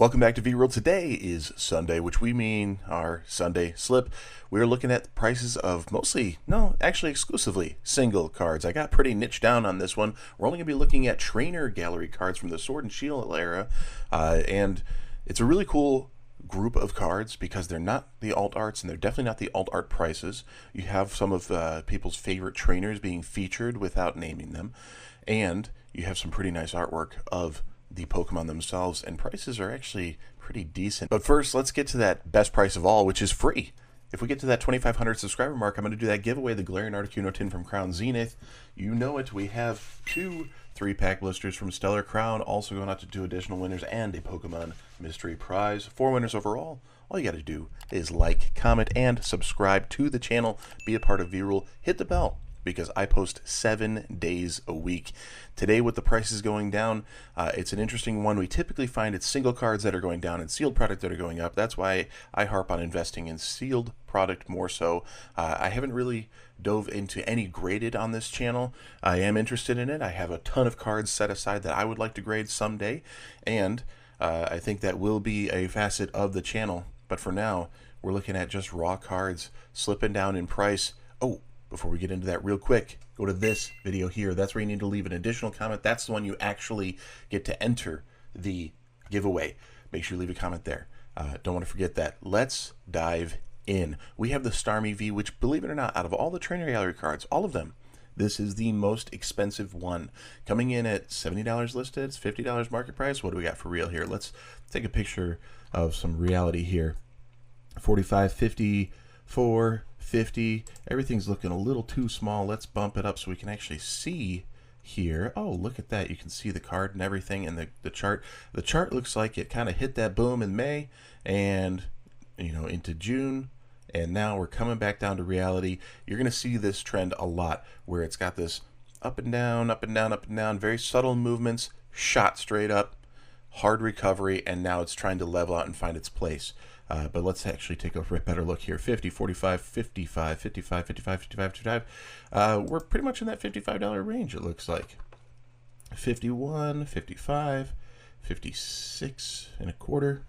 Welcome back to V-World. Today is Sunday, which we mean our Sunday slip. We're looking at the prices of actually exclusively single cards. I got pretty niche down on this one. We're only going to be looking at trainer gallery cards from the Sword and Shield era, and it's a really cool group of cards because they're not the alt arts and they're definitely not the alt art prices. You have some of people's favorite trainers being featured without naming them, and you have some pretty nice artwork of the Pokemon themselves, and prices are actually pretty decent. But first, let's get to that best price of all, which is free. If we get to that 2,500 subscriber mark, I'm going to do that giveaway, the Galarian Articuno tin from Crown Zenith. You know it. We have 2 3-pack blisters from Stellar Crown, also going out to 2 additional winners, and a Pokemon mystery prize. 4 winners overall. All you got to do is like, comment, and subscribe to the channel. Be a part of V-Rule. Hit the bell, because I post 7 days a week. Today, with the prices going down, it's an interesting one. We typically find it's single cards that are going down and sealed product that are going up. That's why I harp on investing in sealed product more so. I haven't really dove into any graded on this channel. I am interested in it. I have a ton of cards set aside that I would like to grade someday, and I think that will be a facet of the channel. But for now, we're looking at just raw cards slipping down in price. Oh, before we get into that real quick, go to this video here. That's where you need to leave an additional comment. That's the one you actually get to enter the giveaway. Make sure you leave a comment there. Don't want to forget that. Let's dive in. We have the Starmie V, which, believe it or not, out of all the trainer gallery cards, all of them, this is the most expensive one. Coming in at $70 listed, it's $50 market price. What do we got for real here? Let's take a picture of some reality here. 45, 54, 50. Everything's looking a little too small. Let's bump it up so we can actually see here. Oh, look at that. You can see the card and everything in the chart. The chart looks like it kind of hit that boom in May and, into June. And now we're coming back down to reality. You're going to see this trend a lot where it's got this up and down, up and down, up and down, very subtle movements, shot straight up, hard recovery, and now it's trying to level out and find its place. But let's actually take a better look here. 50, 45, 55, 55, 55, 55, 55. We're pretty much in that $55 range, it looks like. 51, 55, 56 and a quarter.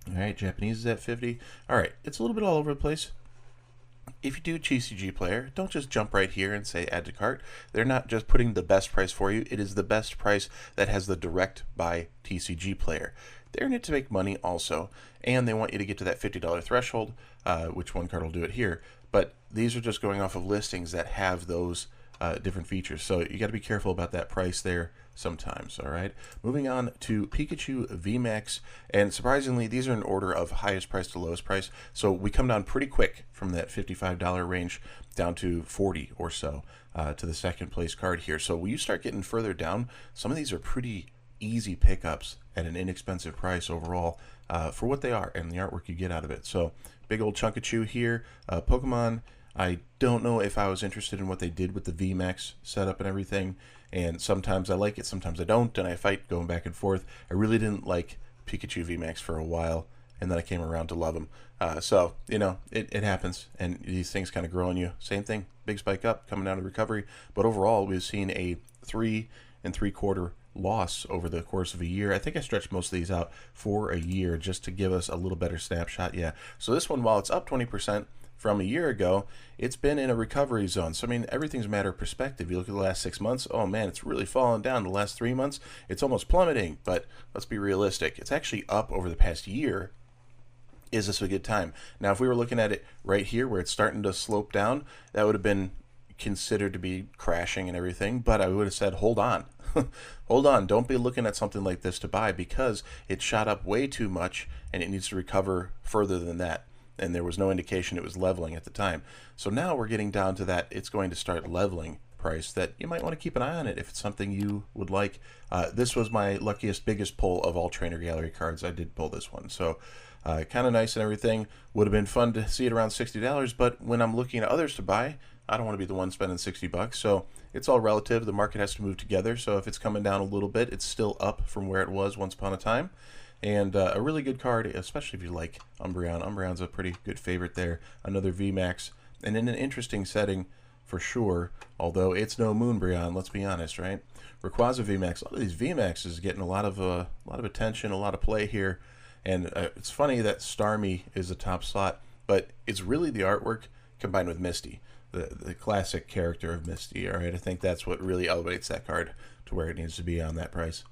All right, Japanese is at 50. All right, it's a little bit all over the place. If you do TCG player, don't just jump right here and say add to cart. They're not just putting the best price for you. It is the best price that has the direct buy TCG player. They're in it to make money also, and they want you to get to that $50 threshold, which one card will do it here. But these are just going off of listings that have those different features. So you got to be careful about that price there sometimes. All right. Moving on to Pikachu VMAX, and surprisingly, these are in order of highest price to lowest price. So we come down pretty quick from that $55 range down to 40 or so to the second place card here. So when you start getting further down, some of these are pretty easy pickups at an inexpensive price overall for what they are and the artwork you get out of it. So big old chunk of chew here. Pokemon, I don't know if I was interested in what they did with the VMAX setup and everything, and sometimes I like it, sometimes I don't, and I fight going back and forth. I really didn't like Pikachu VMAX for a while, and then I came around to love them. So, it happens, and these things kind of grow on you. Same thing, big spike up, coming down to recovery, but overall we've seen a 3 3/4 loss over the course of a year. I think I stretched most of these out for a year just to give us a little better snapshot. Yeah, so this one, while it's up 20% from a year ago, it's been in a recovery zone. So, I mean, everything's a matter of perspective. You look at the last 6 months, oh man, it's really fallen down. The last 3 months, it's almost plummeting. But let's be realistic. It's actually up over the past year. Is this a good time? Now, if we were looking at it right here where it's starting to slope down, that would have been considered to be crashing and everything, but I would have said, hold on. Hold on. Don't be looking at something like this to buy because it shot up way too much and it needs to recover further than that. And there was no indication it was leveling at the time. So now we're getting down to that it's going to start leveling price that you might want to keep an eye on it if it's something you would like. This was my luckiest, biggest pull of all trainer gallery cards. I did pull this one. So kind of nice and everything. Would have been fun to see it around $60, but when I'm looking at others to buy, I don't want to be the one spending $60. So it's all relative. The market has to move together. So if it's coming down a little bit, it's still up from where it was once upon a time. And a really good card, especially if you like Umbreon. Umbreon's a pretty good favorite there. Another VMAX. And in an interesting setting, for sure, although it's no Moonbreon, let's be honest, right? Rayquaza VMAX, a lot of these VMAXs getting a lot of attention, a lot of play here, and it's funny that Starmie is the top slot, but it's really the artwork combined with Misty, the classic character of Misty. All right, I think that's what really elevates that card to where it needs to be on that price.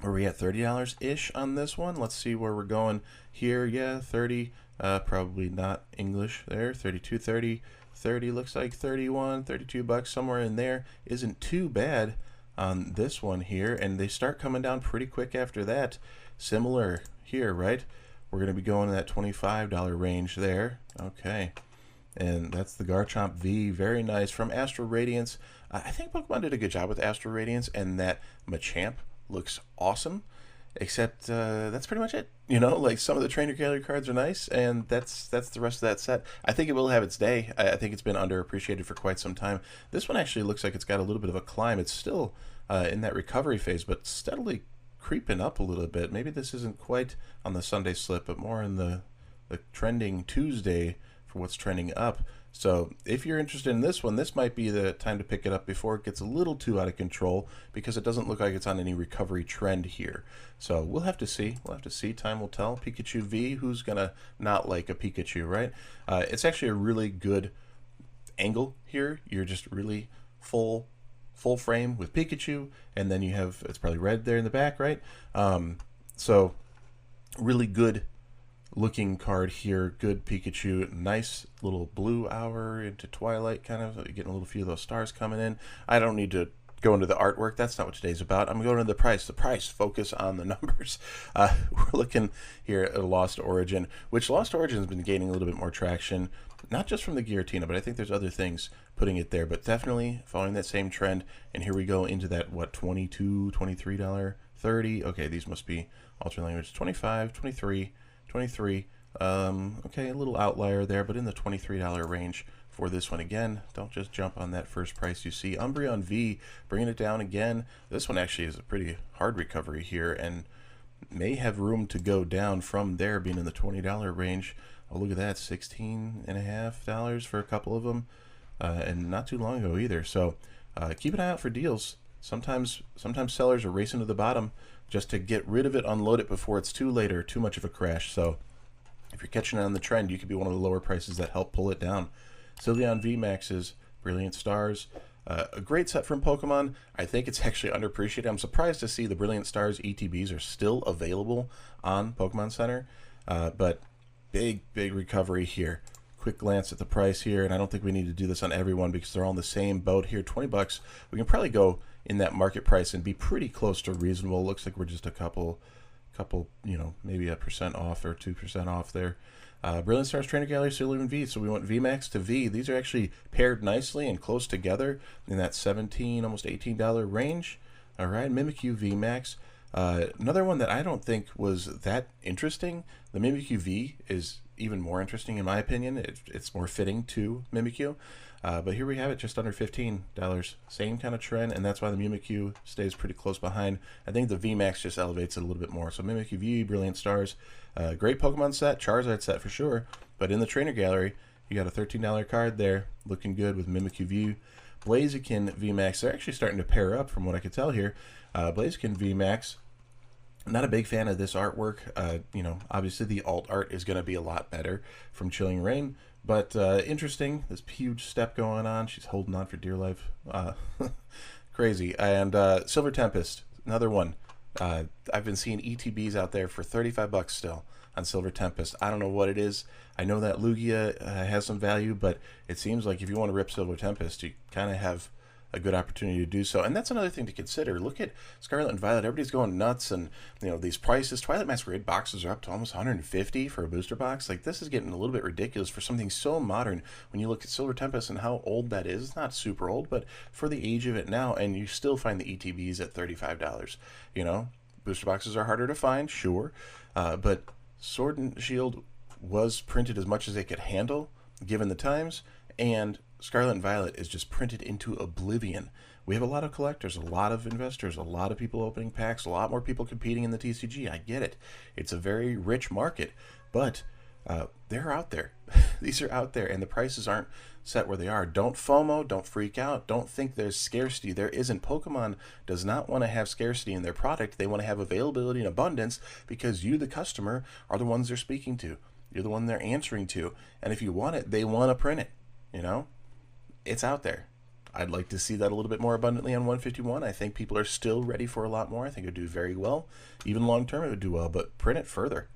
Are we at $30 ish on this one? Let's see where we're going here. Yeah, 30. Probably not English there. 32, 30, 30 looks like 31, 32 bucks somewhere in there. Isn't too bad on this one here, and they start coming down pretty quick after that. Similar here, right? We're going to be going in that $25 range there. Okay. And that's the Garchomp V. Very nice. From Astral Radiance. I think Pokemon did a good job with Astral Radiance, and that Machamp looks awesome. Except that's pretty much it. You know, like some of the Trainer Gallery cards are nice, and that's the rest of that set. I think it will have its day. I think it's been underappreciated for quite some time. This one actually looks like it's got a little bit of a climb. It's still in that recovery phase, but steadily creeping up a little bit. Maybe this isn't quite on the Sunday slip, but more in the trending Tuesday for what's trending up. So if you're interested in this one, this might be the time to pick it up before it gets a little too out of control, because it doesn't look like it's on any recovery trend here. So we'll have to see. We'll have to see. Time will tell. Pikachu V, who's going to not like a Pikachu, right? It's actually a really good angle here. You're just really full frame with Pikachu, and then you have, it's probably red there in the back, right? So really good looking card here. Good Pikachu. Nice little blue hour into twilight, kind of. You're getting a little few of those stars coming in. I don't need to go into the artwork. That's not what today's about. I'm going into the price. The price. Focus on the numbers. We're looking here at a Lost Origin, which Lost Origin has been gaining a little bit more traction, not just from the Giratina, but I think there's other things putting it there, but definitely following that same trend. And here we go into that, what, $22, $23, $30. Okay, these must be alternate language. 25, 23, 23. Okay, a little outlier there, but in the $23 range for this one. Again, don't just jump on that first price you see. Umbreon V, bringing it down again. This one actually is a pretty hard recovery here and may have room to go down from there, being in the $20 range. Oh, look at that, $16.50 for a couple of them, and not too long ago either. So keep an eye out for deals. Sometimes sellers are racing to the bottom just to get rid of it, unload it before it's too late or too much of a crash. So if you're catching it on the trend, you could be one of the lower prices that help pull it down. Sylveon VMAX's Brilliant Stars, a great set from Pokemon. I think it's actually underappreciated. I'm surprised to see the Brilliant Stars ETBs are still available on Pokemon Center, but big recovery here. Quick glance at the price here, and I don't think we need to do this on everyone because they're all in the same boat here. 20 bucks. We can probably go in that market price and be pretty close to reasonable. Looks like we're just a couple, you know, maybe 1% off or 2% off there. Brilliant Stars Trainer Gallery Sylveon V. So we went VMAX to V. These are actually paired nicely and close together in that $17, almost $18 range. All right, Mimikyu VMAX. Another one that I don't think was that interesting. The Mimikyu V is even more interesting in my opinion. It's more fitting to Mimikyu. But here we have it, just under $15. Same kind of trend, and that's why the Mimikyu stays pretty close behind. I think the VMAX just elevates it a little bit more. So Mimikyu V, Brilliant Stars, great Pokemon set, Charizard set for sure. But in the Trainer Gallery, you got a $13 card there, looking good with Mimikyu V. Blaziken VMAX, they're actually starting to pair up from what I could tell here. Blaziken VMAX, not a big fan of this artwork. You know, obviously the alt art is going to be a lot better from Chilling Reign. But interesting, this huge step going on. She's holding on for dear life. Crazy. And Silver Tempest, another one. I've been seeing ETBs out there for 35 bucks still on Silver Tempest. I don't know what it is. I know that Lugia has some value, but it seems like if you want to rip Silver Tempest, you kind of have a good opportunity to do so. And that's another thing to consider. Look at Scarlet and Violet. Everybody's going nuts, and you know, these prices. Twilight Masquerade boxes are up to almost 150 for a booster box. Like, this is getting a little bit ridiculous for something so modern. When you look at Silver Tempest and how old that is, it's not super old, but for the age of it now, and you still find the ETBs at $35. You know, booster boxes are harder to find, sure, but Sword and Shield was printed as much as they could handle given the times, and Scarlet and Violet is just printed into oblivion. We have a lot of collectors, a lot of investors, a lot of people opening packs, a lot more people competing in the TCG. I get it. It's a very rich market, but they're out there. These are out there, and the prices aren't set where they are. Don't FOMO, don't freak out, don't think there's scarcity. There isn't. Pokemon does not want to have scarcity in their product. They want to have availability and abundance because you, the customer, are the ones they're speaking to. You're the one they're answering to. And if you want it, they want to print it. You know? It's out there. I'd like to see that a little bit more abundantly on 151. I think people are still ready for a lot more. I think it would do very well. Even long term, it would do well, but print it further.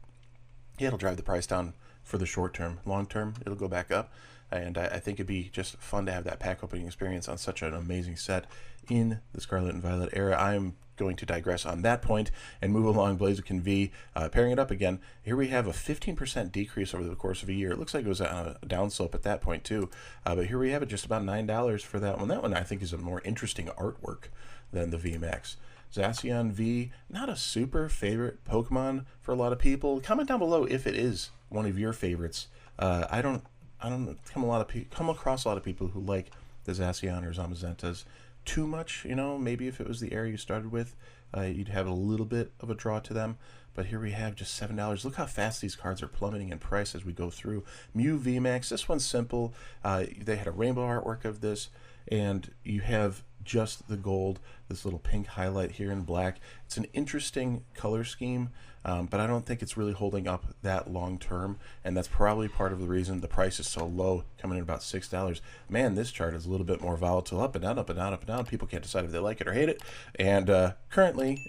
Yeah, it'll drive the price down for the short term. Long term, it'll go back up. And I think it'd be just fun to have that pack opening experience on such an amazing set in the Scarlet and Violet era. I'm going to digress on that point and move along Blaziken V, pairing it up again. Here we have a 15% decrease over the course of a year. It looks like it was on a downslope at that point too, but here we have it, just about $9 for that one. That one I think is a more interesting artwork than the VMAX. Zacian V, not a super favorite Pokemon for a lot of people. Comment down below if it is one of your favorites. I don't come across a lot of people who like the Zacian or Zamazentas too much. You know, maybe if it was the area you started with, you'd have a little bit of a draw to them. But here we have just $7. Look how fast these cards are plummeting in price as we go through. Mew VMAX, this one's simple. They had a rainbow artwork of this, and you have just the gold, this little pink highlight here in black. It's an interesting color scheme, but I don't think it's really holding up that long term, and that's probably part of the reason the price is so low, coming in about $6. Man, this chart is a little bit more volatile, up and down, up and down, up and down. People can't decide if they like it or hate it, and currently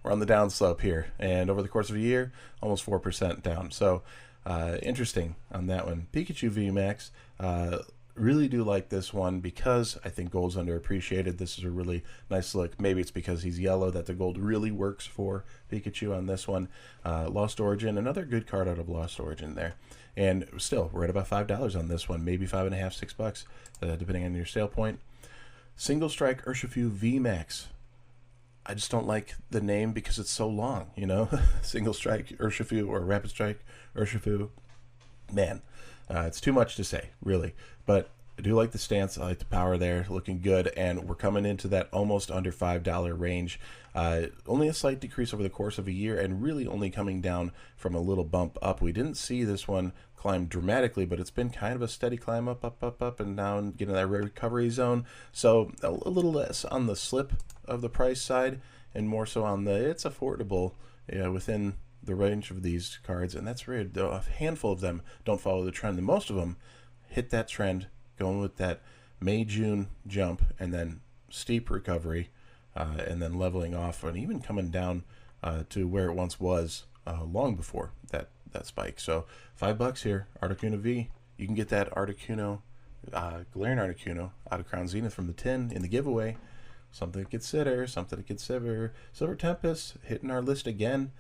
we're on the down slope here, and over the course of a year, almost 4% down. So interesting on that one. Pikachu VMAX, really do like this one because I think gold's underappreciated. This is a really nice look. Maybe it's because he's yellow that the gold really works for Pikachu on this one. Lost Origin, another good card out of Lost Origin there. And still, we're at about $5 on this one, maybe $5.50, $6, depending on your sale point. Single Strike Urshifu VMAX. I just don't like the name because it's so long, you know? Single Strike Urshifu or Rapid Strike Urshifu. Man, it's too much to say, really. But I do like the stance. I like the power there, looking good. And we're coming into that almost under $5 range. Only a slight decrease over the course of a year, and really only coming down from a little bump up. We didn't see this one climb dramatically, but it's been kind of a steady climb up, up, up, up, and down, getting that recovery zone. So a little less on the slip of the price side, and more so on the it's affordable, within the range of these cards. And that's weird. A handful of them don't follow the trend, and most of them hit that trend, going with that May-June jump, and then steep recovery, and then leveling off, and even coming down to where it once was long before that spike. So $5 here, Articuno V. You can get that Articuno, Galarian Articuno out of Crown Zenith from the tin in the giveaway. Something to consider, something to consider. Silver Tempest hitting our list again.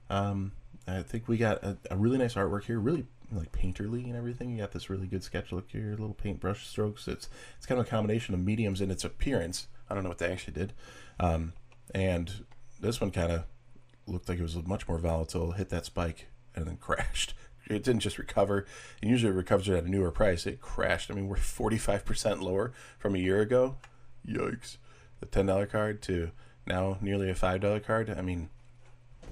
I think we got a really nice artwork here, really like painterly and everything. You got this really good sketch look here, little paintbrush strokes. It's kind of a combination of mediums in its appearance. I don't know what they actually did. And this one kind of looked like it was much more volatile, hit that spike, and then crashed. It didn't just recover. Usually it recovers at a newer price. It crashed. I mean, we're 45% lower from a year ago. Yikes. The $10 card to now nearly a $5 card. I mean,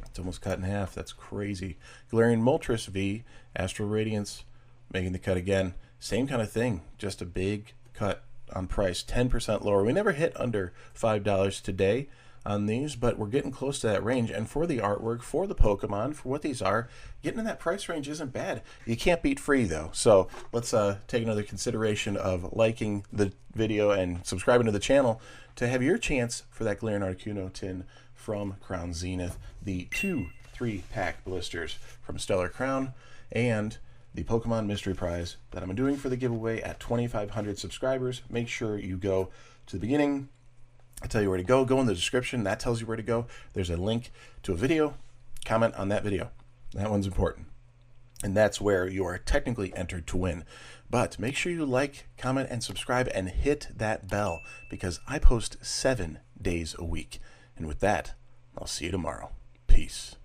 it's almost cut in half. That's crazy. Galarian Moltres V, Astral Radiance, making the cut again. Same kind of thing, just a big cut on price, 10% lower. We never hit under $5 today on these, but we're getting close to that range. And for the artwork, for the Pokemon, for what these are, getting in that price range isn't bad. You can't beat free, though. So let's take another consideration of liking the video and subscribing to the channel to have your chance for that Galarian Articuno tin from Crown Zenith, the 2 3-pack blisters from Stellar Crown, and the Pokemon Mystery Prize that I'm doing for the giveaway at 2,500 subscribers. Make sure you go to the beginning. I tell you where to go. Go in the description. That tells you where to go. There's a link to a video. Comment on that video. That one's important. And that's where you are technically entered to win. But make sure you like, comment, and subscribe, and hit that bell, because I post 7 days a week. And with that, I'll see you tomorrow. Peace.